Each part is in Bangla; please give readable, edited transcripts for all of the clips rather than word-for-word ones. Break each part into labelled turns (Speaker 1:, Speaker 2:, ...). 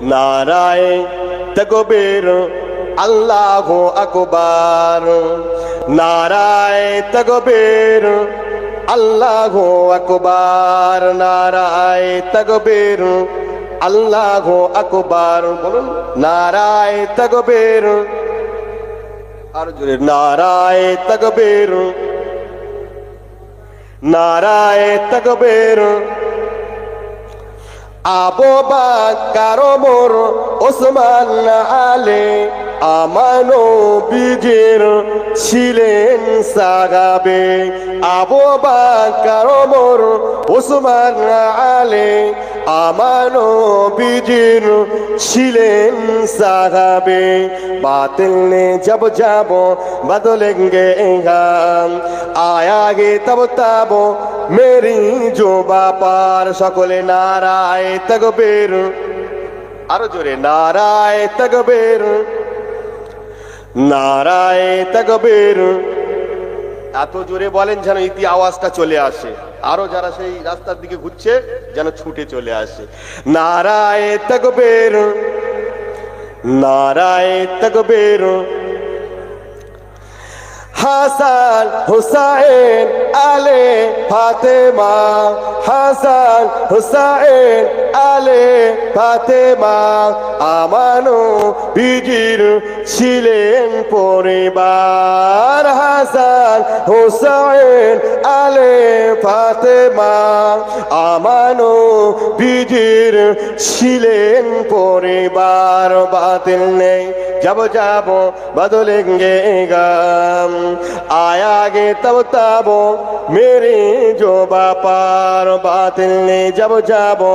Speaker 1: নারায়ে তাকবীর আল্লাহু আকবার, নারায়ে তাকবীর আল্লাহু আকবার, নারায়ে তাকবীর আল্লাহু আকবার। বলুন নারায়ে তাকবীর, আর জোরে নারায়ে তাকবীর, নারায়ে তাকবীর। আবু বকর ওমর ওসমান আলী আমার নবীজির ছিলেন সাহাবে। আবু বকর ওমর ওসমান আলী আমার নবীজির ছিলেন সাহাবে। বাতিল নে জব যাব বদলেंगे हम, आएंगे तब तब मेरी जो बापार। সকলে নারায়ে তাকবীর, আরো জোরে নারায়ে তাকবীর, নারায়ে তাকবীর। এত জোরে বলেন যেন ইতি আওয়াজটা চলে আসে, আরো যারা সেই রাস্তার দিকে ঘুরছে যেন ছুটে চলে আসে। নারায়ে তাকবীর, নারায়ে তাকবীর। হাসান হুসাইন আলে ফাতেমা, হাসান হুসাইন আলে ফাতেমা আমার নবীজির ছিলেন পরিবার। হাসান হুসাইন আলে ফাতেমা আমার নবীজির ছিলেন পরিবার। বাতিল নেই जब जाबो बदलेंगे गम, आएंगे तब तब मेरे जो बापार। बातिल ने जब जाबो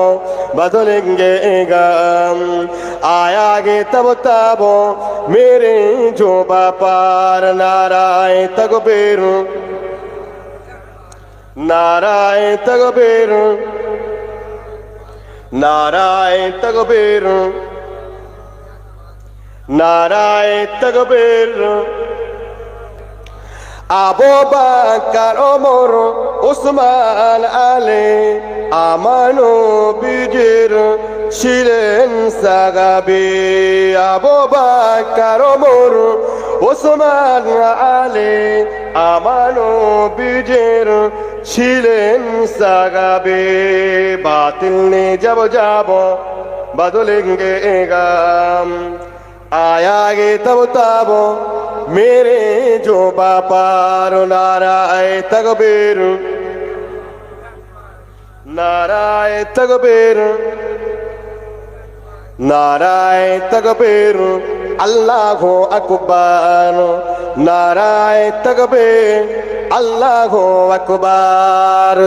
Speaker 1: बदलेंगे गम, आएंगे तब तब मेरे जो बापार। नाराये तकबीर, नाराये तकबीर, नाराये तकबीर, নারায়ে তাকবীর। আবু বকর ওমর ওসমান আলী আমার নবীজির ছিলেন সাহাবে। আবু বকর ওমর ওসমান আলী আমার নবীজির ছিলেন সাহাবে। বাতিল নে জব যাব বদলেंगे गम, आएंगे तब तब मेरे जो बापार। नाराये तकबीर, नाराये तकबीर, नाराये तकबीर अल्लाहु अकबर, नाराये तकबीर अल्लाहु अकबर।